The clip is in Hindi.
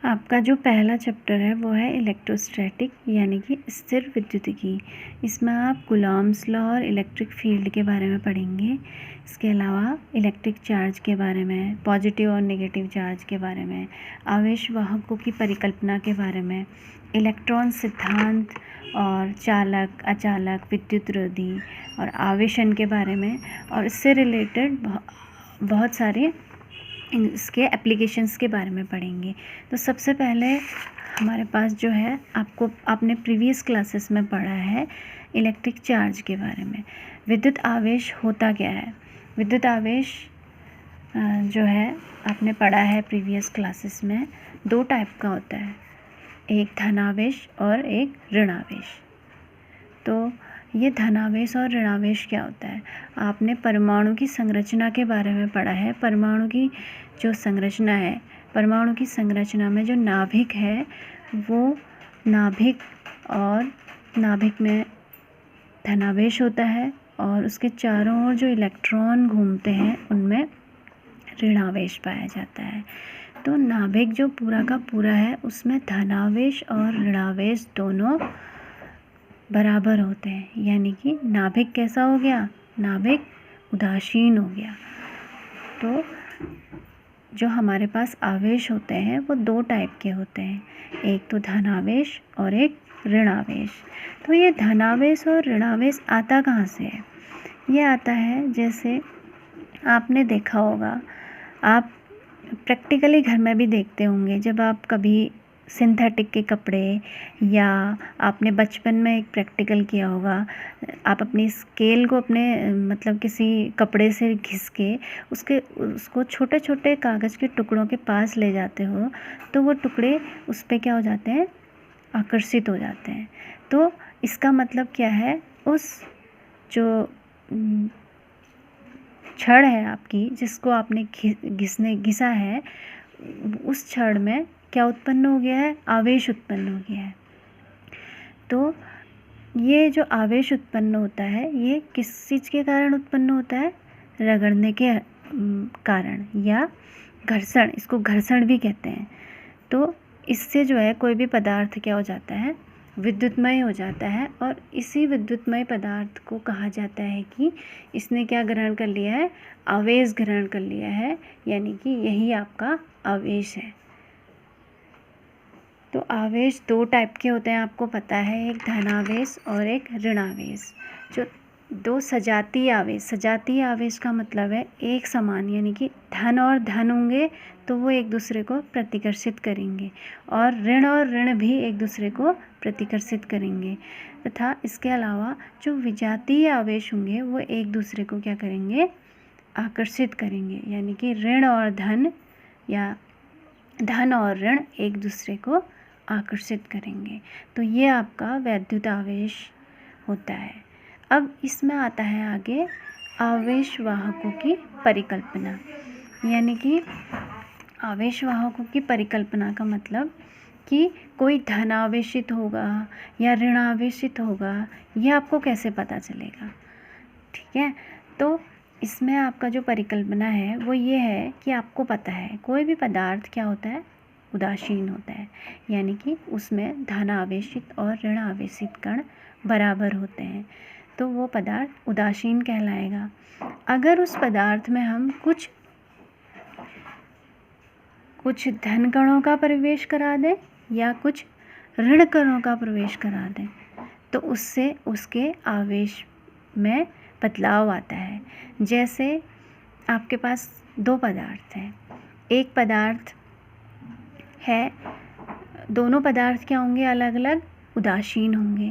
आपका जो पहला चैप्टर है वो है इलेक्ट्रोस्टैटिक यानी कि स्थिर विद्युतिकी। इसमें आप कूलॉम्स लॉ और इलेक्ट्रिक फील्ड के बारे में पढ़ेंगे। इसके अलावा इलेक्ट्रिक चार्ज के बारे में, पॉजिटिव और नेगेटिव चार्ज के बारे में, आवेश वाहकों की परिकल्पना के बारे में, इलेक्ट्रॉन सिद्धांत और चालक, अचालक, विद्युतरोधी और आवेशन के बारे में, और इससे रिलेटेड बहुत सारे इसके एप्लीकेशंस के बारे में पढ़ेंगे। तो सबसे पहले हमारे पास जो है, आपने प्रीवियस क्लासेस में पढ़ा है इलेक्ट्रिक चार्ज के बारे में। विद्युत आवेश होता क्या है? विद्युत आवेश जो है आपने पढ़ा है प्रीवियस क्लासेस में, दो टाइप का होता है, एक धनावेश और एक ऋणावेश। तो ये धनावेश और ऋणावेश क्या होता है? आपने परमाणु की संरचना के बारे में पढ़ा है। परमाणु की जो संरचना है, परमाणु की संरचना में जो नाभिक है, वो नाभिक में धनावेश होता है और उसके चारों ओर जो इलेक्ट्रॉन घूमते हैं उनमें ऋणावेश पाया जाता है। तो नाभिक जो पूरा का पूरा है उसमें धनावेश और ऋणावेश दोनों बराबर होते हैं, यानी कि नाभिक कैसा हो गया? नाभिक उदासीन हो गया। तो जो हमारे पास आवेश होते हैं वो दो टाइप के होते हैं, एक तो धनावेश और एक ऋणावेश। तो ये धनावेश और ऋणावेश आता कहाँ से है? ये आता है, जैसे आपने देखा होगा, आप प्रैक्टिकली घर में भी देखते होंगे, जब आप कभी सिंथेटिक के कपड़े, या आपने बचपन में एक प्रैक्टिकल किया होगा, आप अपनी स्केल को अपने मतलब किसी कपड़े से घिस के उसको छोटे छोटे कागज़ के टुकड़ों के पास ले जाते हो, तो वो टुकड़े उस पर क्या हो जाते हैं? आकर्षित हो जाते हैं। तो इसका मतलब क्या है? उस जो छड़ है आपकी, जिसको आपने घिसा है, उस छड़ में क्या उत्पन्न हो गया है? आवेश उत्पन्न हो गया है। तो ये जो आवेश उत्पन्न होता है, ये किस चीज़ के कारण उत्पन्न होता है? रगड़ने के कारण या घर्षण, इसको घर्षण भी कहते हैं। तो इससे जो है कोई भी पदार्थ क्या हो जाता है? विद्युतमय हो जाता है, और इसी विद्युतमय पदार्थ को कहा जाता है कि इसने क्या ग्रहण कर लिया है? आवेश ग्रहण कर लिया है, यानी कि यही आपका आवेश है। तो आवेश दो टाइप के होते हैं, आपको पता है, एक धनावेश और एक ऋणावेश। जो दो सजातीय आवेश का मतलब है एक समान, यानी कि धन और धन होंगे तो वो एक दूसरे को प्रतिकर्षित करेंगे, और ऋण भी एक दूसरे को प्रतिकर्षित करेंगे। तथा इसके अलावा जो विजातीय आवेश होंगे वो एक दूसरे को क्या करेंगे? आकर्षित करेंगे, यानी कि ऋण और धन या धन और ऋण एक दूसरे को आकर्षित करेंगे। तो ये आपका वैद्युत आवेश होता है। अब इसमें आता है आगे आवेश वाहकों की परिकल्पना, यानी कि आवेश वाहकों की परिकल्पना का मतलब कि कोई धनावेशित होगा या ऋणावेशित होगा, यह आपको कैसे पता चलेगा? ठीक है, तो इसमें आपका जो परिकल्पना है वो ये है कि आपको पता है कोई भी पदार्थ क्या होता है? उदासीन होता है, यानी कि उसमें धनावेशित और ऋणावेशित कण बराबर होते हैं, तो वो पदार्थ उदासीन कहलाएगा। अगर उस पदार्थ में हम कुछ धन कणों का प्रवेश करा दें या कुछ ऋण कणों का प्रवेश करा दें, तो उससे उसके आवेश में बदलाव आता है। जैसे आपके पास दो पदार्थ हैं, एक पदार्थ है, दोनों पदार्थ क्या होंगे? अलग अलग उदासीन होंगे।